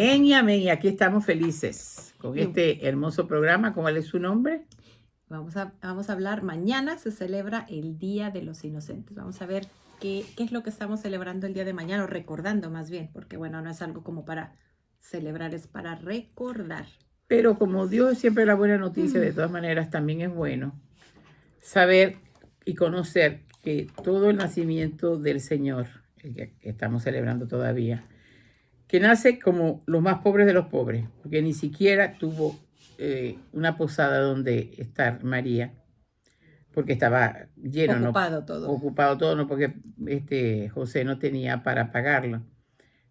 Amén, y aquí estamos felices con este hermoso programa. ¿Cuál es su nombre? Vamos a hablar, mañana se celebra el Día de los Inocentes. Vamos a ver qué es lo que estamos celebrando el día de mañana, o recordando más bien, porque bueno, no es algo como para celebrar, es para recordar. Pero como Dios es siempre la buena noticia, de todas maneras también es bueno saber y conocer que todo el nacimiento del Señor, el que estamos celebrando todavía, que nace como los más pobres de los pobres, porque ni siquiera tuvo una posada donde estar María, porque estaba lleno, Ocupado todo. ocupado todo, no porque José no tenía para pagarlo.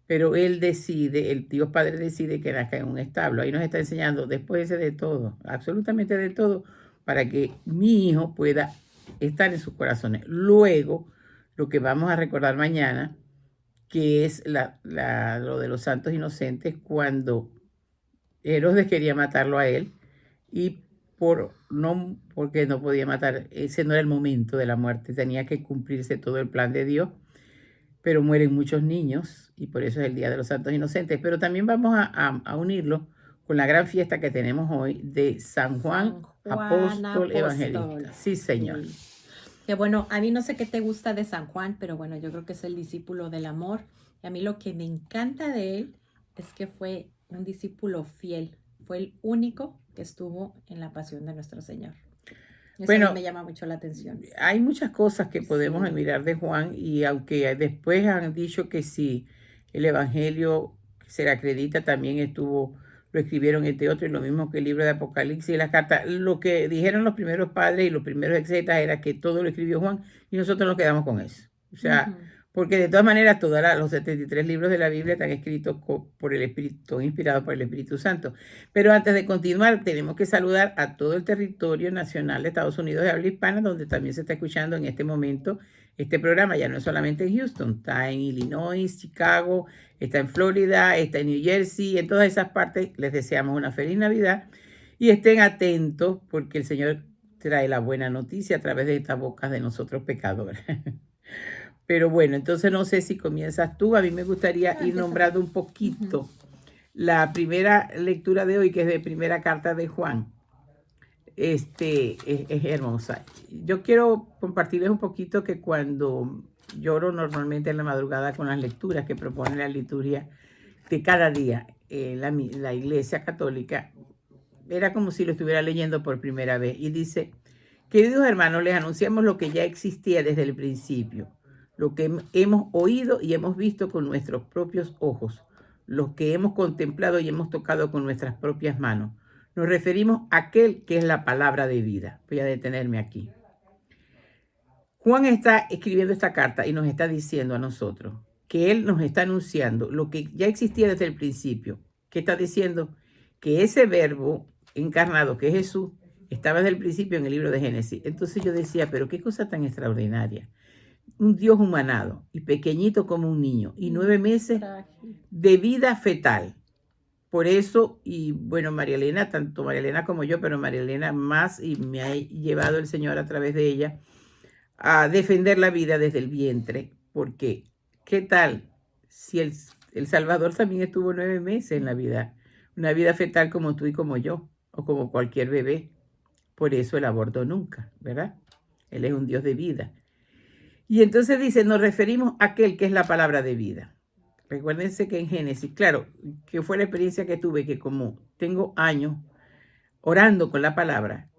Pero él decide, el Dios Padre decide que nazca en un establo. Ahí nos está enseñando, después de todo, absolutamente de todo, para que mi hijo pueda estar en sus corazones. Luego, lo que vamos a recordar mañana, que es lo de los santos inocentes, cuando Herodes quería matarlo a él, y porque no podía matar, ese no era el momento de la muerte, tenía que cumplirse todo el plan de Dios, pero mueren muchos niños y por eso es el Día de los Santos Inocentes. Pero también vamos a unirlo con la gran fiesta que tenemos hoy de San Juan, Apóstol Evangelista. Sí, Señor. Sí. Que bueno, a mí no sé qué te gusta de San Juan, pero bueno, yo creo que es el discípulo del amor. Y a mí lo que me encanta de él es que fue un discípulo fiel. Fue el único que estuvo en la pasión de nuestro Señor. Eso Bueno, a mí me llama mucho la atención. Hay muchas cosas que podemos Sí. admirar de Juan, y aunque después han dicho que si el Evangelio se le acredita, también lo escribieron entre otros, y lo mismo que el libro de Apocalipsis y las cartas. Lo que dijeron los primeros padres y los primeros exegetas era que todo lo escribió Juan, y nosotros nos quedamos con eso. O sea, porque de todas maneras todos los 73 libros de la Biblia están escritos por el Espíritu, inspirados por el Espíritu Santo. Pero antes de continuar, tenemos que saludar a todo el territorio nacional de Estados Unidos de habla hispana, donde también se está escuchando en este momento este programa. Ya no es solamente en Houston, está en Illinois, Chicago, está en Florida, está en New Jersey, en todas esas partes. Les deseamos una feliz Navidad y estén atentos, porque el Señor trae la buena noticia a través de estas bocas de nosotros pecadores. Pero bueno, entonces no sé si comienzas tú. A mí me gustaría ir nombrando un poquito la primera lectura de hoy, que es de primera carta de Juan. Es hermosa. Yo quiero compartirles un poquito que cuando lloro normalmente en la madrugada con las lecturas que propone la liturgia de cada día, la Iglesia Católica, era como si lo estuviera leyendo por primera vez. Y dice: queridos hermanos, les anunciamos lo que ya existía desde el principio, lo que hemos oído y hemos visto con nuestros propios ojos, lo que hemos contemplado y hemos tocado con nuestras propias manos. Nos referimos a aquel que es la palabra de vida. Voy a detenerme aquí. Juan está escribiendo esta carta y nos está diciendo a nosotros que él nos está anunciando lo que ya existía desde el principio. ¿Qué está diciendo? Que ese verbo encarnado, que es Jesús, estaba desde el principio en el libro de Génesis. Entonces yo decía, pero qué cosa tan extraordinaria. Un Dios humanado y pequeñito como un niño, y 9 meses de vida fetal. Por eso, y bueno, María Elena, tanto María Elena como yo, pero María Elena más, y me ha llevado el Señor a través de ella a defender la vida desde el vientre, porque ¿qué tal si el Salvador también estuvo 9 meses en la vida? Una vida fetal como tú y como yo, o como cualquier bebé. Por eso el aborto nunca, ¿verdad? Él es un Dios de vida. Y entonces dice, nos referimos a aquel que es la palabra de vida. Recuérdense que en Génesis, claro, que fue la experiencia que tuve, que como tengo años orando con la palabra,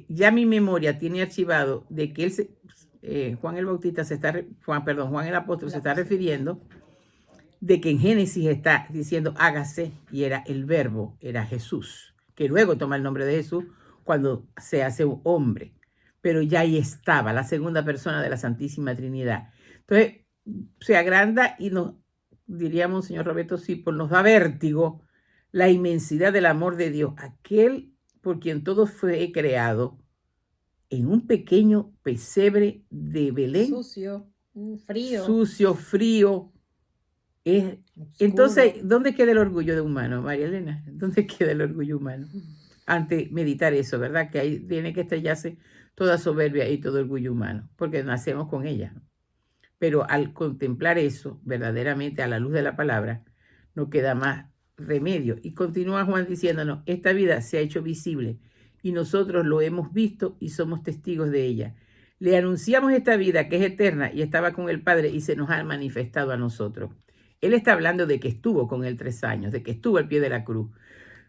ya mi memoria tiene archivado de que Juan el Bautista Juan el Apóstol se está refiriendo de que en Génesis está diciendo hágase, y era el verbo, era Jesús, que luego toma el nombre de Jesús cuando se hace un hombre, pero ya ahí estaba la segunda persona de la Santísima Trinidad. Entonces se agranda y diríamos, señor Roberto Sipo, nos da vértigo la inmensidad del amor de Dios, aquel por quien todo fue creado, en un pequeño pesebre de Belén. Sucio, frío. Sucio, frío. Entonces, ¿dónde queda el orgullo de humano, María Elena? ¿Dónde queda el orgullo humano? Ante meditar eso, ¿verdad? Que ahí tiene que estrellarse toda soberbia y todo orgullo humano, porque nacemos con ella. Pero al contemplar eso, verdaderamente a la luz de la palabra, no queda más remedio. Y continúa Juan diciéndonos, esta vida se ha hecho visible y nosotros lo hemos visto y somos testigos de ella. Le anunciamos esta vida que es eterna y estaba con el Padre y se nos ha manifestado a nosotros. Él está hablando de que estuvo con él 3 años, de que estuvo al pie de la cruz.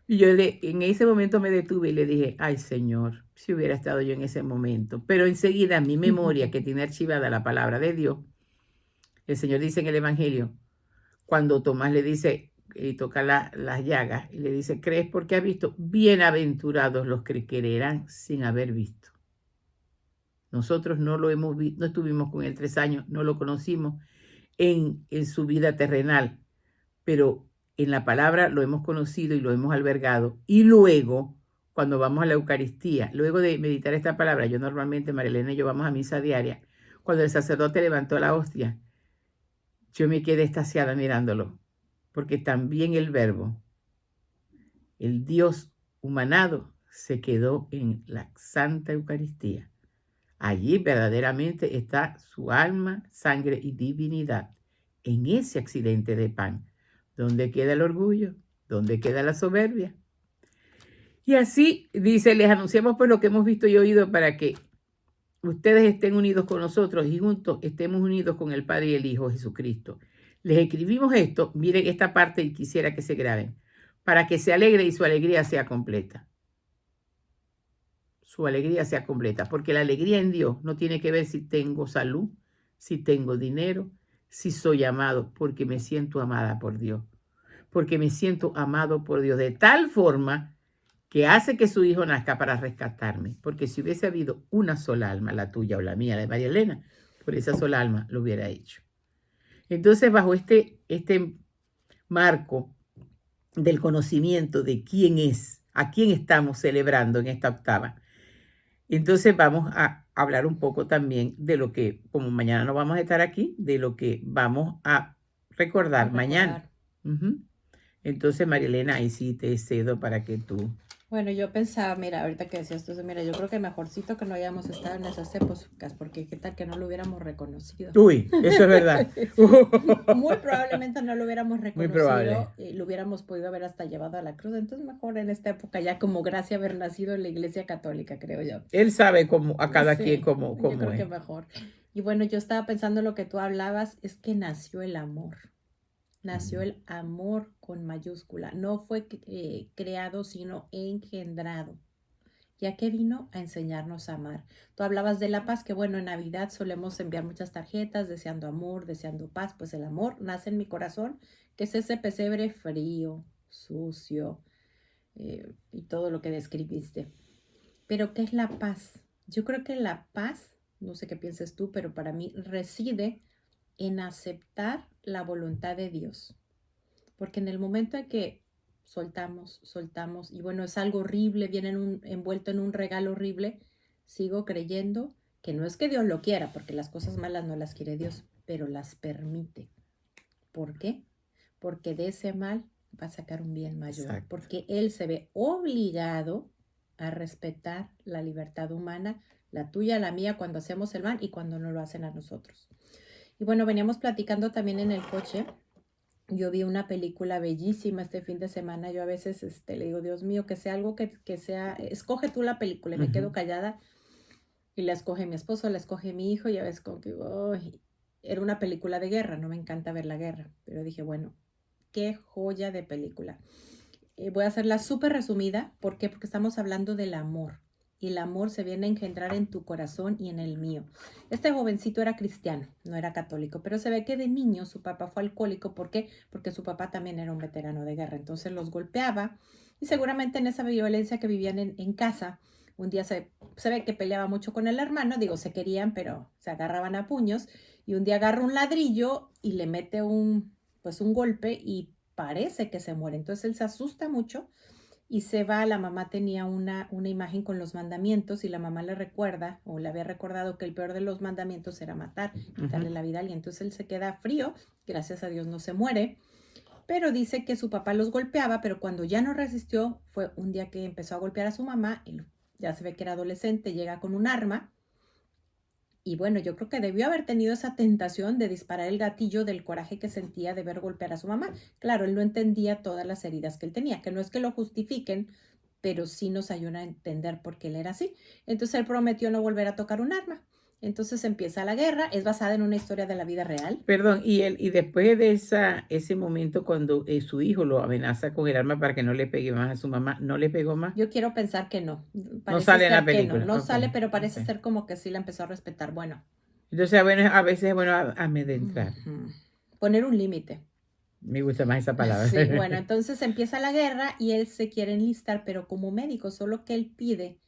Y yo en ese momento me detuve y le dije, ay Señor, si hubiera estado yo en ese momento. Pero enseguida mi memoria, que tiene archivada la palabra de Dios, el Señor dice en el Evangelio, cuando Tomás le dice y toca las llagas, y le dice, ¿crees porque has visto? Bienaventurados los que creerán sin haber visto. Nosotros no lo hemos visto, no estuvimos con él 3 años, no lo conocimos en su vida terrenal, pero en la palabra lo hemos conocido y lo hemos albergado. Y luego, cuando vamos a la Eucaristía, luego de meditar esta palabra, yo normalmente, Marilena y yo vamos a misa diaria, cuando el sacerdote levantó la hostia, yo me quedé extasiada mirándolo, porque también el Verbo, el Dios humanado, se quedó en la Santa Eucaristía. Allí verdaderamente está su alma, sangre y divinidad, en ese accidente de pan. ¿Dónde queda el orgullo? ¿Dónde queda la soberbia? Y así dice, les anunciamos pues lo que hemos visto y oído para que ustedes estén unidos con nosotros y juntos estemos unidos con el Padre y el Hijo Jesucristo. Les escribimos esto, miren esta parte y quisiera que se graben, para que se alegre y su alegría sea completa. Su alegría sea completa, porque la alegría en Dios no tiene que ver si tengo salud, si tengo dinero, si soy amado, porque me siento amada por Dios, porque me siento amado por Dios de tal forma que hace que su hijo nazca para rescatarme, porque si hubiese habido una sola alma, la tuya o la mía, la de María Elena, por esa sola alma lo hubiera hecho. Entonces, bajo este marco del conocimiento de quién es, a quién estamos celebrando en esta octava, entonces vamos a hablar un poco también de lo que, como mañana no vamos a estar aquí, de lo que vamos a recordar mañana. Entonces, Marilena, ahí sí te cedo para que tú... Bueno, yo pensaba, mira, ahorita que decías esto, mira, yo creo que mejorcito que no hayamos estado en esas épocas, porque qué tal que no lo hubiéramos reconocido. Uy, eso es verdad. Muy probablemente no lo hubiéramos Muy probable. reconocido y lo hubiéramos podido haber hasta llevado a la cruz. Entonces, mejor en esta época ya como gracia haber nacido en la iglesia católica, creo yo. Él sabe cómo, a cada Sí, quien cómo yo creo es. que mejor. Y bueno, yo estaba pensando lo que tú hablabas, es que nació el amor. Nació el amor con mayúscula. No fue creado, sino engendrado. Ya que vino a enseñarnos a amar. Tú hablabas de la paz, que bueno, en Navidad solemos enviar muchas tarjetas deseando amor, deseando paz. Pues el amor nace en mi corazón, que es ese pesebre frío, sucio y todo lo que describiste. Pero ¿qué es la paz? Yo creo que la paz, no sé qué pienses tú, pero para mí reside en aceptar la voluntad de Dios. Porque en el momento en que soltamos, y bueno, es algo horrible, viene envuelto en un regalo horrible, sigo creyendo que no es que Dios lo quiera, porque las cosas malas no las quiere Dios, pero las permite. ¿Por qué? Porque de ese mal va a sacar un bien mayor. Exacto. Porque Él se ve obligado a respetar la libertad humana, la tuya, la mía, cuando hacemos el mal y cuando no lo hacen a nosotros. Y bueno, veníamos platicando también en el coche. Yo vi una película bellísima este fin de semana. Yo a veces le digo, Dios mío, que sea algo que sea, escoge tú la película. Y me quedo callada y la escoge mi esposo, la escoge mi hijo. Y a veces como que, era una película de guerra. No me encanta ver la guerra. Pero dije, bueno, qué joya de película. Voy a hacerla súper resumida. ¿Por qué? Porque estamos hablando del amor. Y el amor se viene a engendrar en tu corazón y en el mío. Este jovencito era cristiano, no era católico, pero se ve que de niño su papá fue alcohólico. ¿Por qué? Porque su papá también era un veterano de guerra. Entonces los golpeaba y seguramente en esa violencia que vivían en casa, un día se ve que peleaba mucho con el hermano. Digo, se querían, pero se agarraban a puños. Y un día agarra un ladrillo y le mete un golpe y parece que se muere. Entonces él se asusta mucho y se va. La mamá tenía una imagen con los mandamientos y la mamá le recuerda, o le había recordado, que el peor de los mandamientos era matar, quitarle la vida a alguien. Entonces él se queda frío, gracias a Dios no se muere, pero dice que su papá los golpeaba, pero cuando ya no resistió, fue un día que empezó a golpear a su mamá, y ya se ve que era adolescente, llega con un arma Y bueno, yo creo que debió haber tenido esa tentación de disparar el gatillo del coraje que sentía de ver golpear a su mamá. Claro, él no entendía todas las heridas que él tenía, que no es que lo justifiquen, pero sí nos ayuda a entender por qué él era así. Entonces él prometió no volver a tocar un arma. Entonces empieza la guerra, es basada en una historia de la vida real. Perdón, y después de ese momento cuando su hijo lo amenaza con el arma para que no le pegue más a su mamá, ¿no le pegó más? Yo quiero pensar que no, No parece sale en la ser que no, película. no Ok, sale, pero parece ok. ser como que sí la empezó a respetar. Bueno, Entonces, bueno, a veces es bueno amedrentar. ujú, poner un límite. Me gusta más esa palabra. Sí, bueno, entonces empieza la guerra y él se quiere enlistar, pero como médico, solo que él pide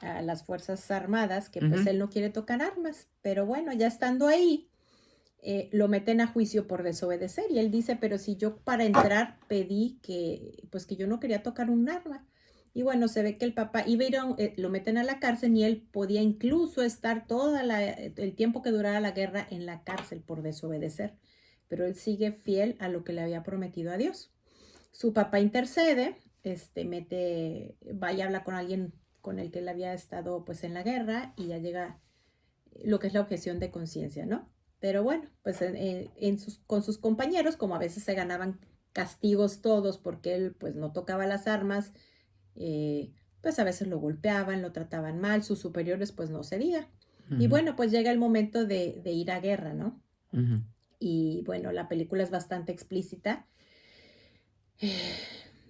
a las Fuerzas Armadas que pues Ujú, él no quiere tocar armas, pero bueno, ya estando ahí, lo meten a juicio por desobedecer y él dice, pero si yo para entrar pedí que, pues que yo no quería tocar un arma. Y bueno, se ve que el papá iba a ir lo meten a la cárcel y él podía incluso estar el tiempo que durara la guerra en la cárcel por desobedecer, pero él sigue fiel a lo que le había prometido a Dios. Su papá intercede, vaya a hablar con alguien con el que él había estado pues en la guerra y ya llega lo que es la objeción de conciencia, ¿no? Pero bueno, pues con sus compañeros, como a veces se ganaban castigos todos porque él pues no tocaba las armas, pues a veces lo golpeaban, lo trataban mal, sus superiores pues no cedían. Y ujú, bueno, pues llega el momento de ir a guerra, ¿no? ujú. Y bueno, la película es bastante explícita.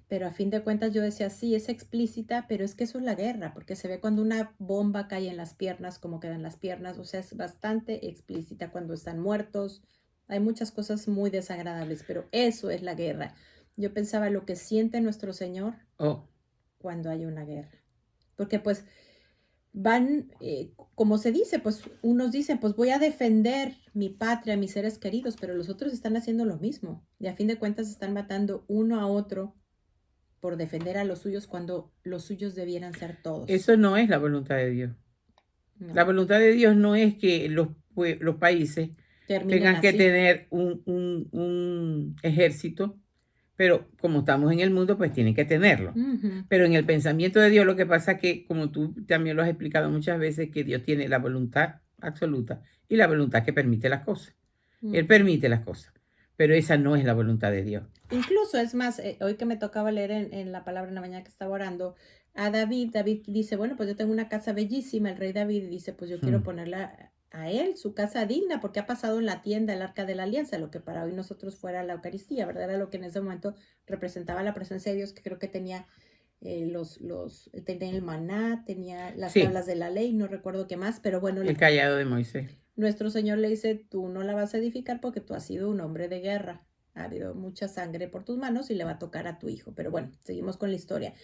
Pero a fin de cuentas yo decía, sí, es explícita, pero es que eso es la guerra, porque se ve cuando una bomba cae en las piernas, cómo quedan las piernas, o sea, es bastante explícita cuando están muertos. Hay muchas cosas muy desagradables, pero eso es la guerra. Yo pensaba lo que siente nuestro Señor Oh, cuando hay una guerra. Porque pues van, como se dice, pues unos dicen, pues voy a defender mi patria, mis seres queridos, pero los otros están haciendo lo mismo. Y a fin de cuentas están matando uno a otro por defender a los suyos cuando los suyos debieran ser todos. eso no es la voluntad de Dios. La No, voluntad de Dios no es que los países terminen tengan que así. tener un ejército, pero como estamos en el mundo, pues tienen que tenerlo. Ujú, Pero en el pensamiento de Dios lo que pasa es que, como tú también lo has explicado muchas veces, que Dios tiene la voluntad absoluta y la voluntad que permite las cosas. Él ujú. permite las cosas, pero esa no es la voluntad de Dios. Incluso es más, hoy que me tocaba leer en la palabra en la mañana que estaba orando, a David dice, bueno, pues yo tengo una casa bellísima, el rey David dice, pues yo quiero Mm. ponerla a él, su casa digna, porque ha pasado en la tienda el arca de la alianza, lo que para hoy nosotros fuera la Eucaristía, ¿verdad? Era lo que en ese momento representaba la presencia de Dios, que creo que tenía tenía el maná, tenía las Sí, tablas de la ley, no recuerdo qué más, pero bueno, el callado de Moisés. nuestro Señor le dice, tú no la vas a edificar porque tú has sido un hombre de guerra. Ha habido mucha sangre por tus manos y le va a tocar a tu hijo. Pero bueno, seguimos con la historia.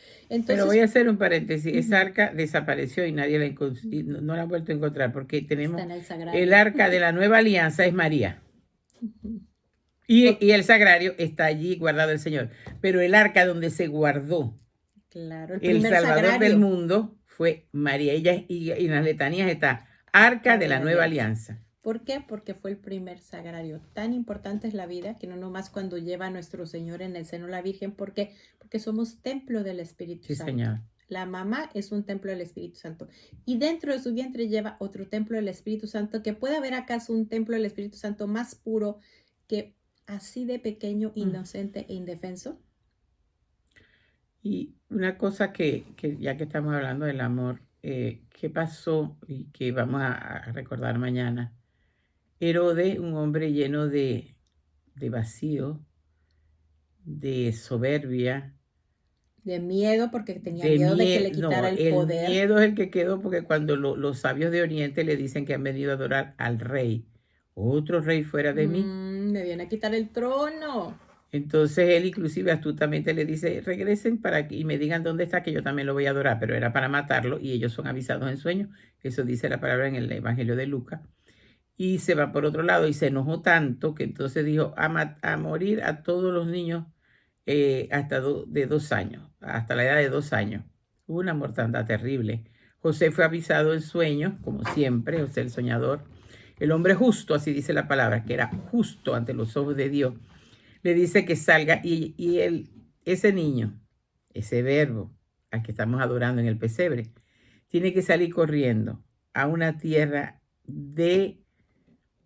Pero voy a Entonces, hacer un paréntesis. Esa ujú, arca desapareció y nadie y no la ha vuelto a encontrar porque está tenemos en el el sagrario. arca de la nueva alianza es María. Ujú. Y el sagrario está allí guardado el Señor. Pero el arca donde se guardó Claro, el el primer Salvador del sagrario. mundo fue María. Y en las letanías está Arca Arca de de la la Nueva alianza. Alianza. ¿Por qué? Porque fue el primer sagrario. Tan importante es la vida que no nomás cuando lleva a nuestro Señor en el seno la Virgen, ¿por qué? Porque somos templo del Espíritu Sí, Santo. señor. La mamá es un templo del Espíritu Santo y dentro de su vientre lleva otro templo del Espíritu Santo. ¿Que puede haber acaso un templo del Espíritu Santo más puro que así de pequeño, Mm. inocente e indefenso? Y una cosa que ya que estamos hablando del amor, ¿qué pasó y que vamos a recordar mañana? Herodes, un hombre lleno de vacío, de soberbia, De miedo porque tenía de miedo de que miedo. le No, quitara el el poder. miedo es el que quedó porque cuando los sabios de Oriente le dicen que han venido a adorar al rey, otro rey fuera de mí. Me viene a quitar el trono. Entonces él inclusive astutamente le dice, regresen y me digan dónde está, que yo también lo voy a adorar, pero era para matarlo y ellos son avisados en sueños. Eso dice la palabra en el Evangelio de Lucas. Y se va por otro lado y se enojó tanto que entonces dijo a morir a todos los niños de 2 años, hasta la edad de 2 años. Hubo una mortandad terrible. José fue avisado en sueños, como siempre, José el soñador. El hombre justo, así dice la palabra, que era justo ante los ojos de Dios, le dice que salga ese niño, ese verbo al que estamos adorando en el pesebre, tiene que salir corriendo a una tierra de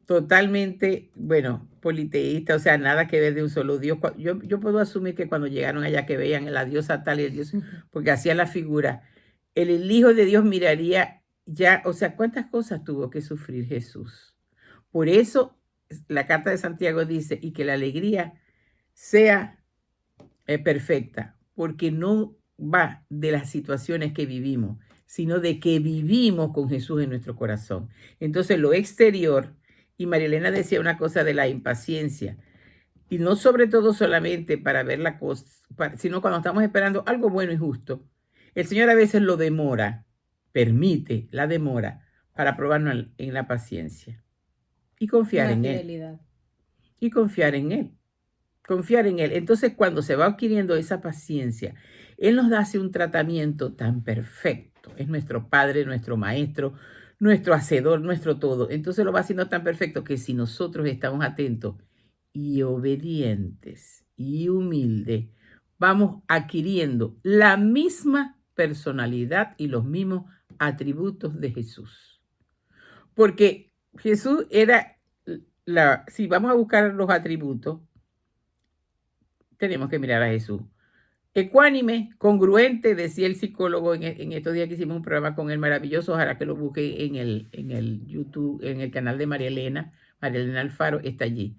totalmente, bueno, politeísta, o sea, nada que ver de un solo Dios. Yo puedo asumir que cuando llegaron allá que veían a la diosa tal y el dios, porque hacía la figura, el Hijo de Dios miraría ya, o sea, cuántas cosas tuvo que sufrir Jesús. Por eso la carta de Santiago dice, y que la alegría sea perfecta, porque no va de las situaciones que vivimos, sino de que vivimos con Jesús en nuestro corazón. Entonces lo exterior, y María Elena decía una cosa de la impaciencia, y no sobre todo solamente para ver la cosa, sino cuando estamos esperando algo bueno y justo. El Señor a veces lo demora, permite la demora para probarnos en la paciencia y confiar en Él. Y confiar en Él. Confiar en Él. Entonces, cuando se va adquiriendo esa paciencia, Él nos hace un tratamiento tan perfecto. Es nuestro Padre, nuestro Maestro, nuestro Hacedor, nuestro todo. Entonces lo va haciendo tan perfecto que si nosotros estamos atentos y obedientes y humildes, vamos adquiriendo la misma personalidad y los mismos atributos de Jesús. Porque Jesús era, si vamos a buscar los atributos, tenemos que mirar a Jesús. Ecuánime, congruente, decía el psicólogo en estos días que hicimos un programa con él maravilloso. Ojalá que lo busque en el YouTube, en el canal de María Elena Alfaro, está allí.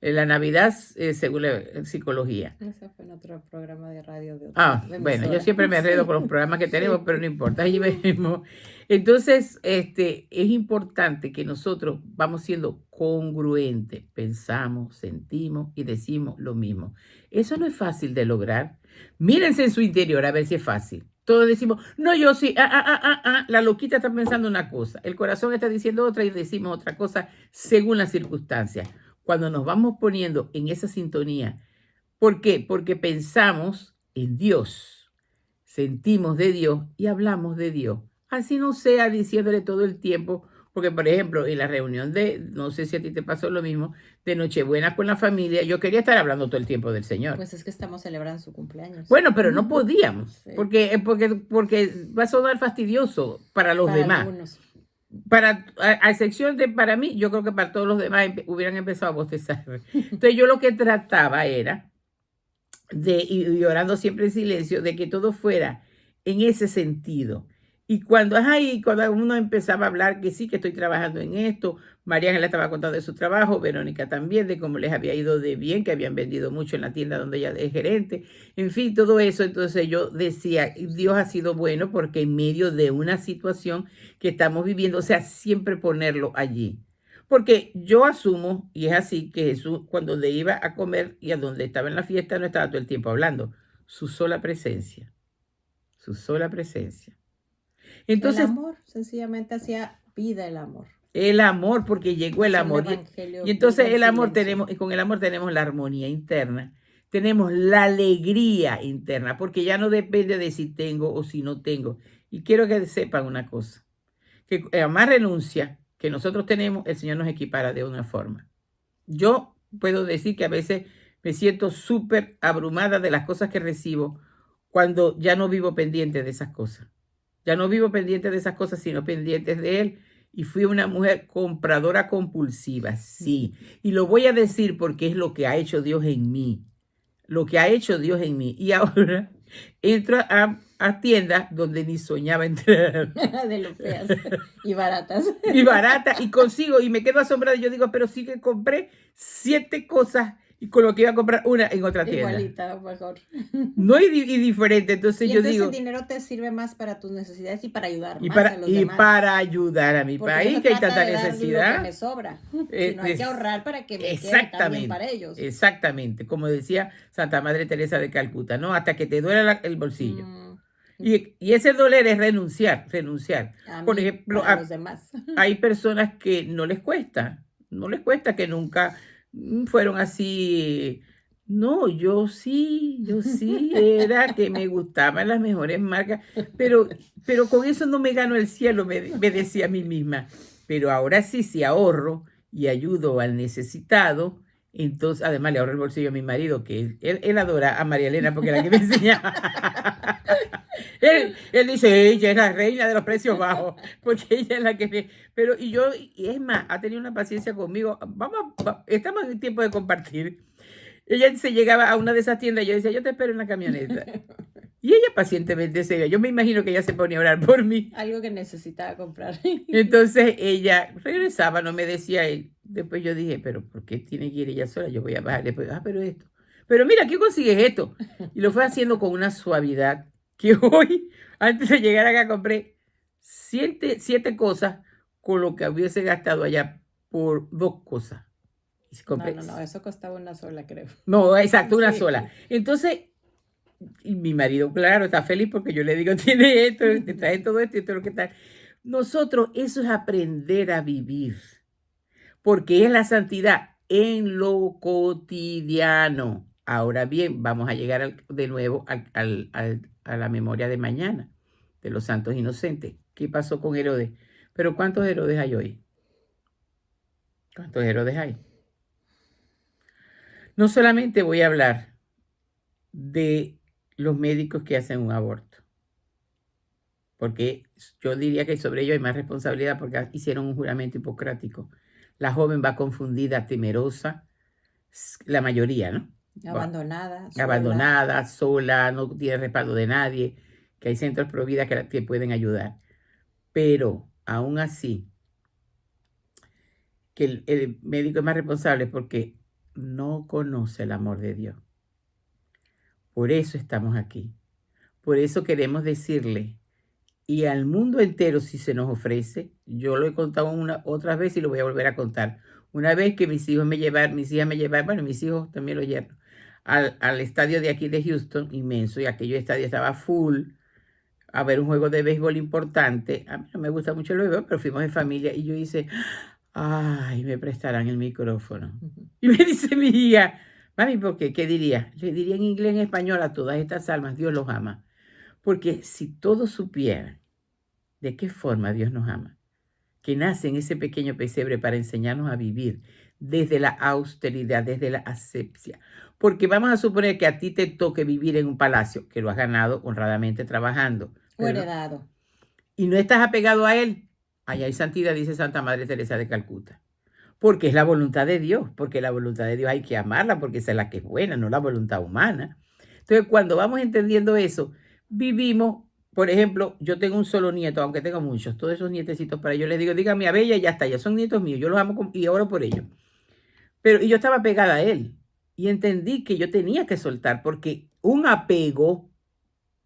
La Navidad, según la psicología. Ese fue en otro programa de radio. Bueno, yo siempre me enredo con los programas que tenemos, pero no importa, allí veremos. Entonces, es importante que nosotros vamos siendo congruentes, pensamos, sentimos y decimos lo mismo. Eso no es fácil de lograr. Mírense en su interior a ver si es fácil. Todos decimos, no, yo sí, la loquita está pensando una cosa, el corazón está diciendo otra y decimos otra cosa según las circunstancias. Cuando nos vamos poniendo en esa sintonía, ¿por qué? Porque pensamos en Dios, sentimos de Dios y hablamos de Dios. Así no sea diciéndole todo el tiempo, porque por ejemplo, en la reunión no sé si a ti te pasó lo mismo, de Nochebuena con la familia, yo quería estar hablando todo el tiempo del Señor. Pues es que estamos celebrando su cumpleaños. Bueno, pero no podíamos, sí. porque va a sonar fastidioso para los demás. Algunos. A excepción de para mí, yo creo que para todos los demás hubieran empezado a bostezar. Entonces yo lo que trataba era y orando siempre en silencio, de que todo fuera en ese sentido. Y cuando uno empezaba a hablar que sí, que estoy trabajando en esto, María Ángela estaba contando de su trabajo, Verónica también, de cómo les había ido de bien, que habían vendido mucho en la tienda donde ella es gerente, en fin, todo eso. Entonces yo decía, Dios ha sido bueno porque en medio de una situación que estamos viviendo, o sea, siempre ponerlo allí. Porque yo asumo, y es así, que Jesús cuando le iba a comer y a donde estaba en la fiesta no estaba todo el tiempo hablando, su sola presencia. Entonces, el amor, sencillamente hacía vida el amor. El amor, porque llegó el amor. Y entonces el amor y con el amor tenemos la armonía interna, tenemos la alegría interna, porque ya no depende de si tengo o si no tengo. Y quiero que sepan una cosa, que a más renuncia que nosotros tenemos, el Señor nos equipara de una forma. Yo puedo decir que a veces me siento súper abrumada de las cosas que recibo cuando ya no vivo pendiente de esas cosas. Ya no vivo pendiente de esas cosas, sino pendientes de Él. Y fui una mujer compradora compulsiva, sí. Y lo voy a decir porque es lo que ha hecho Dios en mí. Lo que ha hecho Dios en mí. Y ahora entro a tiendas donde ni soñaba entrar. De lo feas y baratas. Y baratas. Y consigo, y me quedo asombrada. Y yo digo, pero sí que compré 7 cosas y con lo que iba a comprar una en otra tienda. Igualita, mejor. No y diferente. Entonces yo digo. El dinero te sirve más para tus necesidades y para ayudar y más para, a los y demás. Para ayudar a mi porque país, que hay tanta necesidad. Lo que me sobra. Sino hay que ahorrar para que me quede también para ellos. Exactamente. Como decía Santa Madre Teresa de Calcuta, ¿no? Hasta que te duela el bolsillo. Y ese doler es renunciar. Por ejemplo, a los demás. Hay personas que no les cuesta, que nunca fueron así. No, yo sí era que me gustaban las mejores marcas, pero con eso no me gano el cielo, me decía a mí misma. Pero ahora sí ahorro y ayudo al necesitado, Entonces, además le ahorro el bolsillo a mi marido, que él adora a María Elena porque es la que me enseña. Él dice, ella es la reina de los precios bajos, porque ella es la que me... Pero, y es más, ha tenido una paciencia conmigo. Estamos en tiempo de compartir. Ella se llegaba a una de esas tiendas y yo decía, yo te espero en la camioneta. Y ella pacientemente se iba. Yo me imagino que ella se ponía a orar por mí. Algo que necesitaba comprar. Entonces ella regresaba, no me decía. Y después yo dije, pero ¿por qué tiene que ir ella sola? Yo voy a bajar. Después, pero esto. Pero mira, ¿qué consigues esto? Y lo fue haciendo con una suavidad que hoy, antes de llegar acá, compré siete cosas con lo que hubiese gastado allá por 2 cosas. Y compré, No, eso costaba una sola, creo. no, exacto, una Sí. sola. Entonces, y mi marido, claro, está feliz porque yo le digo, tiene esto, te trae todo esto y todo lo que tal. Nosotros, eso es aprender a vivir, porque es la santidad en lo cotidiano. Ahora bien, vamos a llegar de nuevo a la memoria de mañana, de los santos inocentes. ¿Qué pasó con Herodes? Pero ¿cuántos Herodes hay hoy? ¿Cuántos Herodes hay? No solamente voy a hablar de los médicos que hacen un aborto, porque yo diría que sobre ello hay más responsabilidad porque hicieron un juramento hipocrático. La joven va confundida, temerosa, la mayoría, ¿no? Abandonada, sola. Abandonada, sola, no tiene respaldo de nadie, que hay centros pro vida que pueden ayudar. Pero aún así, que el médico es más responsable porque no conoce el amor de Dios. Por eso estamos aquí. Por eso queremos decirle y al mundo entero si se nos ofrece. Yo lo he contado otras veces y lo voy a volver a contar. Una vez que mis hijas me llevaron, bueno, mis hijos también lo llevaron, al estadio de aquí de Houston, inmenso, y aquello estadio estaba full, a ver un juego de béisbol importante. A mí no me gusta mucho el béisbol, pero fuimos en familia y yo hice, ay, me prestarán el micrófono. Y me dice mi hija, mami, ¿por qué? ¿Qué diría? Le diría en inglés, en español a todas estas almas, Dios los ama. Porque si todos supieran de qué forma Dios nos ama, que nace en ese pequeño pesebre para enseñarnos a vivir desde la austeridad, desde la asepsia. Porque vamos a suponer que a ti te toque vivir en un palacio, que lo has ganado honradamente trabajando. O heredado. Y no estás apegado a él. Allá hay santidad, dice Santa Madre Teresa de Calcuta. Porque es la voluntad de Dios, porque la voluntad de Dios hay que amarla, porque esa es la que es buena, no la voluntad humana. Entonces, cuando vamos entendiendo eso, vivimos, por ejemplo, yo tengo un solo nieto, aunque tengo muchos, todos esos nietecitos para ellos, les digo, dígame a Bella y ya está, ya son nietos míos, yo los amo y oro por ellos. Pero y yo estaba pegada a él y entendí que yo tenía que soltar, porque un apego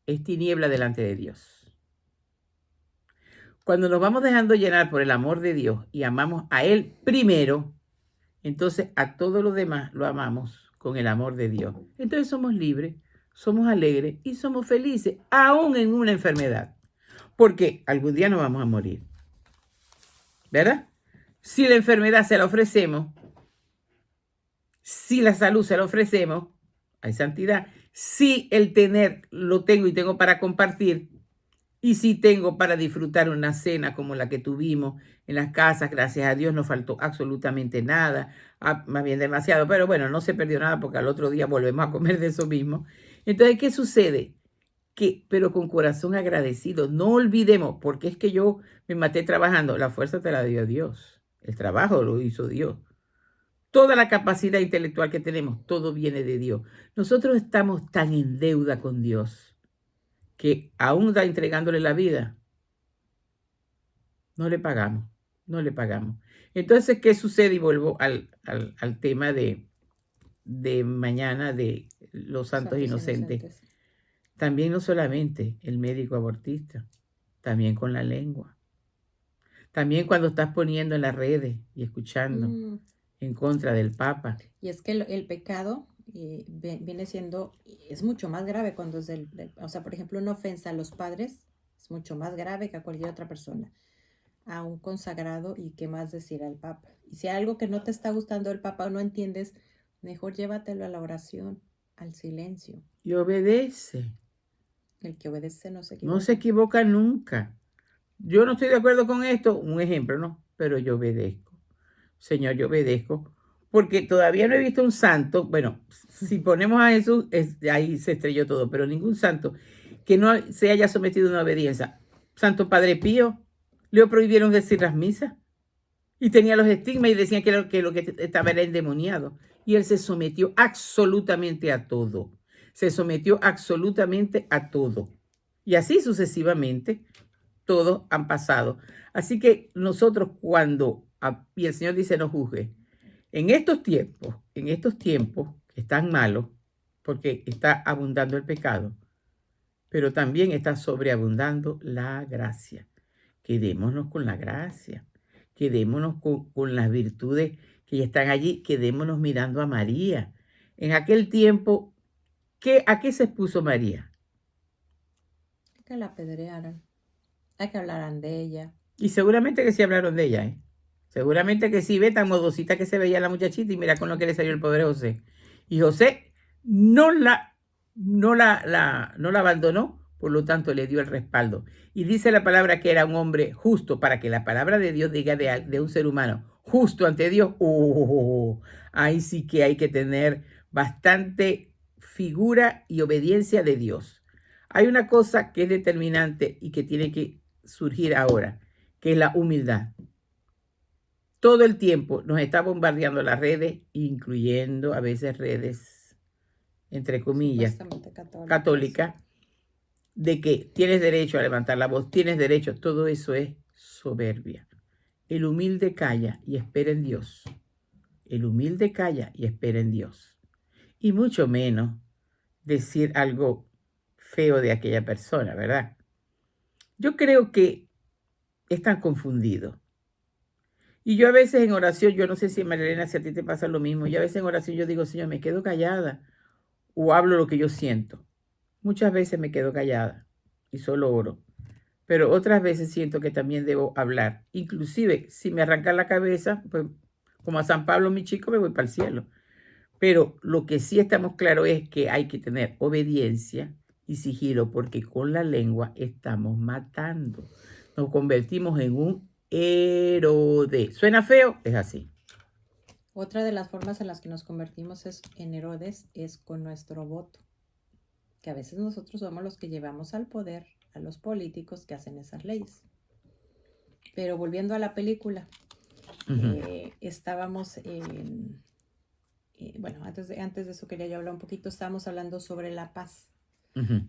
es tiniebla delante de Dios. Cuando nos vamos dejando llenar por el amor de Dios y amamos a Él primero, entonces a todo lo demás lo amamos con el amor de Dios. Entonces somos libres, somos alegres y somos felices, aún en una enfermedad. Porque algún día nos vamos a morir. ¿Verdad? Si la enfermedad se la ofrecemos, si la salud se la ofrecemos, hay santidad. Si el tener lo tengo y tengo para compartir, y si tengo para disfrutar una cena como la que tuvimos en las casas, gracias a Dios no faltó absolutamente nada, más bien demasiado, pero bueno, no se perdió nada porque al otro día volvemos a comer de eso mismo. Entonces, ¿qué sucede? Pero con corazón agradecido, no olvidemos, porque es que yo me maté trabajando, la fuerza te la dio Dios, el trabajo lo hizo Dios. Toda la capacidad intelectual que tenemos, todo viene de Dios. Nosotros estamos tan en deuda con Dios que aún está entregándole la vida, no le pagamos, no le pagamos. Entonces, ¿qué sucede? Y vuelvo al tema de mañana de los santos inocentes. También no solamente el médico abortista, también con la lengua. También cuando estás poniendo en las redes y escuchando en contra del Papa. Y es que el pecado viene siendo, es mucho más grave cuando es o sea, por ejemplo, una ofensa a los padres es mucho más grave que a cualquier otra persona, a un consagrado y qué más decir al Papa. Y si hay algo que no te está gustando del Papa o no entiendes, mejor llévatelo a la oración, al silencio. Y obedece. El que obedece no se equivoca. No se equivoca nunca. Yo no estoy de acuerdo con esto, un ejemplo, ¿no? Pero yo obedezco. Señor, yo obedezco porque todavía no he visto un santo, bueno, si ponemos a Jesús, ahí se estrelló todo, pero ningún santo que no se haya sometido a una obediencia. Santo Padre Pío, le prohibieron decir las misas y tenía los estigmas y decían que lo que estaba era endemoniado. Y él se sometió absolutamente a todo. Se sometió absolutamente a todo. Y así sucesivamente, todos han pasado. Así que nosotros y el Señor dice no juzgue, en estos tiempos que están malos, porque está abundando el pecado, pero también está sobreabundando la gracia. Quedémonos con la gracia, quedémonos con las virtudes que ya están allí, quedémonos mirando a María. En aquel tiempo, ¿a qué se expuso María? Que la apedrearan, a que hablaran de ella. Y seguramente que sí hablaron de ella, ¿eh? Seguramente que sí, ve tan modosita que se veía la muchachita y mira con lo que le salió el pobre José. Y José no la abandonó, por lo tanto le dio el respaldo. Y dice la palabra que era un hombre justo, para que la palabra de Dios diga de un ser humano justo ante Dios. Ahí sí que hay que tener bastante figura y obediencia de Dios. Hay una cosa que es determinante y que tiene que surgir ahora, que es la humildad. Todo el tiempo nos está bombardeando las redes, incluyendo a veces redes, entre comillas, católicas, de que tienes derecho a levantar la voz, tienes derecho, todo eso es soberbia. El humilde calla y espera en Dios. El humilde calla y espera en Dios. Y mucho menos decir algo feo de aquella persona, ¿verdad? Yo creo que están confundidos. Y yo a veces en oración, yo no sé si María Elena, si a ti te pasa lo mismo, yo a veces en oración yo digo, Señor, me quedo callada o hablo lo que yo siento. Muchas veces me quedo callada y solo oro, pero otras veces siento que también debo hablar. Inclusive, si me arrancan la cabeza, pues como a San Pablo, mi chico, me voy para el cielo. Pero lo que sí estamos claros es que hay que tener obediencia y sigilo, porque con la lengua estamos matando. Nos convertimos en un Herodes. ¿Suena feo? Es así. Otra de las formas en las que nos convertimos en Herodes es con nuestro voto, que a veces nosotros somos los que llevamos al poder a los políticos que hacen esas leyes. Pero volviendo a la película, estábamos bueno, antes de eso quería yo hablar un poquito, estábamos hablando sobre la paz.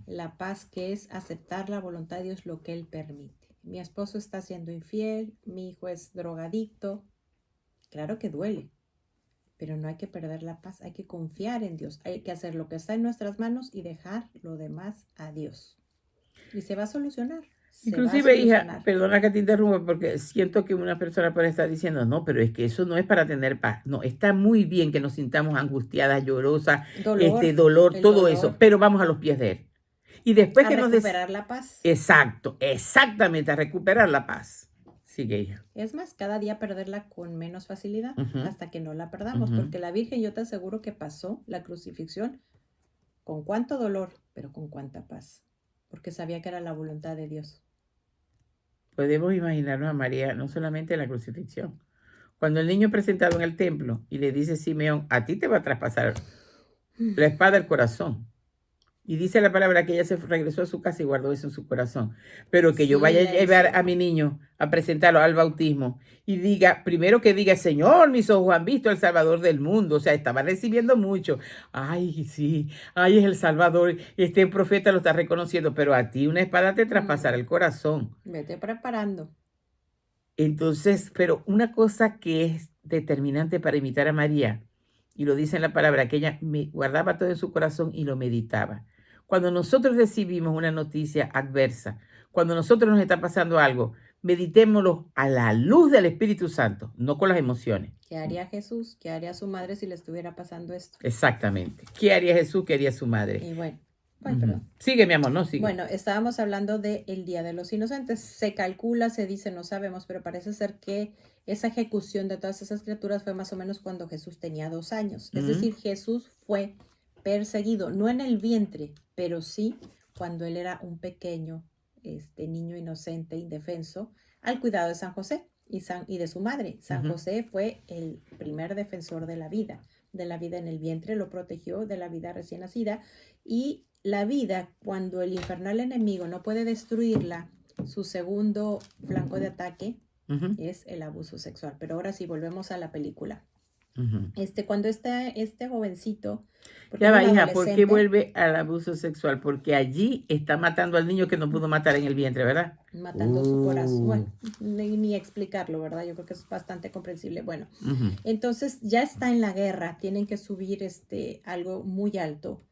La paz, que es aceptar la voluntad de Dios, lo que Él permite. Mi esposo está siendo infiel, mi hijo es drogadicto. Claro que duele, pero no hay que perder la paz, hay que confiar en Dios, hay que hacer lo que está en nuestras manos y dejar lo demás a Dios. Y se va a solucionar. Inclusive, hija, perdona que te interrumpa, porque siento que una persona puede estar diciendo, no, pero es que eso no es para tener paz. No, está muy bien que nos sintamos angustiadas, llorosas, dolor, todo dolor. Eso, pero vamos a los pies de Él. Y después que recuperar la paz. Exacto, exactamente, a recuperar la paz. Sigue, hija. Es más, cada día perderla con menos facilidad, hasta que no la perdamos, porque la Virgen, yo te aseguro que pasó la crucifixión con cuánto dolor, pero con cuánta paz, porque sabía que era la voluntad de Dios. Podemos imaginarnos a María no solamente en la crucifixión. Cuando el niño es presentado en el templo y le dice Simeón, a ti te va a traspasar la espada del corazón. Y dice la palabra que ella se regresó a su casa y guardó eso en su corazón. Pero que yo vaya a llevar a mi niño a presentarlo al bautismo y diga, primero que diga, Señor, mis ojos han visto al Salvador del mundo. O sea, estaba recibiendo mucho. Ay, sí, ay, es el Salvador. Este profeta lo está reconociendo, pero a ti una espada te traspasará el corazón. Vete preparando. Entonces, pero una cosa que es determinante para imitar a María, y lo dice en la palabra, que ella guardaba todo en su corazón y lo meditaba. Cuando nosotros recibimos una noticia adversa, cuando nosotros nos está pasando algo, meditémoslo a la luz del Espíritu Santo, no con las emociones. ¿Qué haría Jesús? ¿Qué haría su madre si le estuviera pasando esto? Exactamente. ¿Qué haría Jesús? ¿Qué haría su madre? Y bueno, perdón. Sigue, mi amor, no sigue. Bueno, estábamos hablando del Día de los Inocentes. Se calcula, se dice, no sabemos, pero parece ser que esa ejecución de todas esas criaturas fue más o menos cuando Jesús tenía 2 años. Es decir, Jesús fue perseguido, no en el vientre, pero sí cuando él era un pequeño niño inocente, indefenso, al cuidado de San José. y de su madre. San José fue el primer defensor de la vida en el vientre, lo protegió de la vida recién nacida. Y la vida, cuando el infernal enemigo no puede destruirla, su segundo flanco de ataque es el abuso sexual. Pero ahora sí, volvemos a la película. Cuando este jovencito, ya va, hija, ¿por qué vuelve al abuso sexual? Porque allí está matando al niño que no pudo matar en el vientre, ¿verdad? Matando su corazón. Bueno, ni explicarlo, ¿verdad? Yo creo que es bastante comprensible. Bueno, entonces ya está en la guerra, tienen que subir algo muy alto.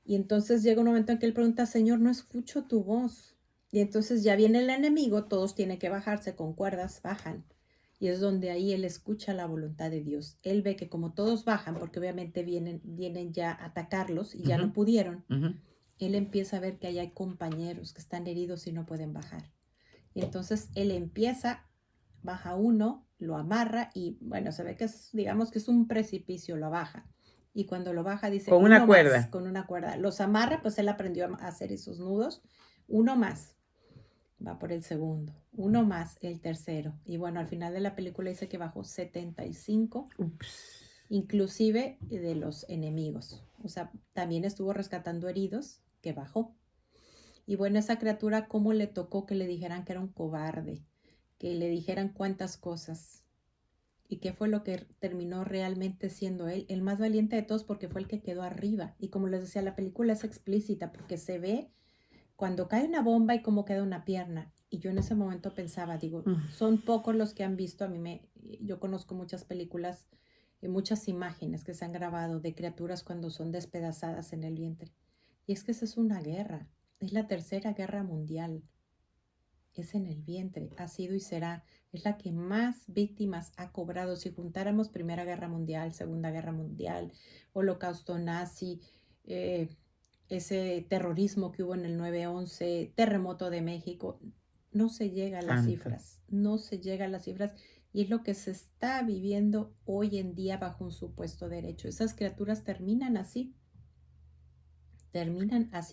Y entonces llega un momento en que él pregunta, Señor, no escucho tu voz. Y entonces ya viene el enemigo, todos tienen que bajarse con cuerdas, bajan. Y es donde ahí él escucha la voluntad de Dios. Él ve que como todos bajan, porque obviamente vienen ya a atacarlos y ya no pudieron, él empieza a ver que ahí hay compañeros que están heridos y no pueden bajar. Y entonces él baja uno, lo amarra y bueno, se ve que digamos que es un precipicio, lo baja. Y cuando lo baja dice, con una cuerda. Con una cuerda. Los amarra, pues él aprendió a hacer esos nudos. Uno más. Va por el segundo. Uno más, el tercero. Y bueno, al final de la película dice que bajó 75. Inclusive de los enemigos. O sea, también estuvo rescatando heridos que bajó. Y bueno, esa criatura, ¿cómo le tocó que le dijeran que era un cobarde? Que le dijeran cuántas cosas. ¿Y qué fue lo que terminó realmente siendo él? El más valiente de todos porque fue el que quedó arriba. Y como les decía, la película es explícita porque se ve cuando cae una bomba y cómo queda una pierna. Y yo en ese momento pensaba, digo, son pocos los que han visto. Yo conozco muchas películas y muchas imágenes que se han grabado de criaturas cuando son despedazadas en el vientre. Y es que esa es una guerra. Es la tercera guerra mundial. Es en el vientre, ha sido y será. Es la que más víctimas ha cobrado. Si juntáramos Primera Guerra Mundial, Segunda Guerra Mundial, Holocausto nazi, ese terrorismo que hubo en el 9/11, terremoto de México, no se llega a las cifras. No se llega a las cifras. Y es lo que se está viviendo hoy en día bajo un supuesto derecho. Esas criaturas terminan así